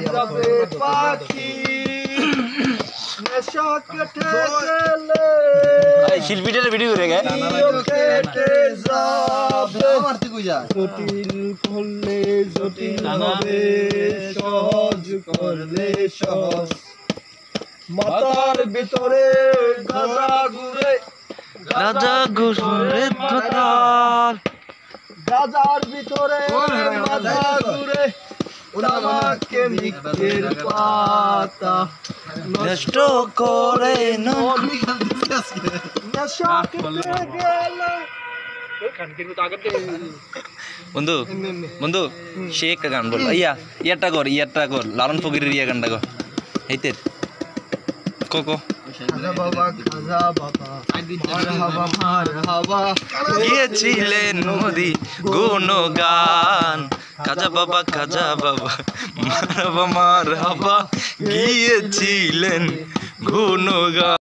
যাবে পাখি নেশা কেটে গেলে শিল্পীটার ভিডিও করে গে কেটে যাবে জটিল করলে জটিল হবে সহজ করলে সহজ মাথার ভিতরে গাজা ঘুরে রাজা ঘুরে ধতাল গাজার ভিতরে গাজা ঘুরে আমাকে মিক্সের পাতা নষ্ট করে না নেশা কেটে গেলে বন্ধু বন্ধু সে একটা গান বল ইয়ারটা কর লালন ফকিরের ইয়া গানটা কর এইতের কোকো খাজা বাবা মারহাবা গিয়েছিলেন মোদি গুণগান খাজা বাবা মারহাবা গিয়েছিলেন গুণগান।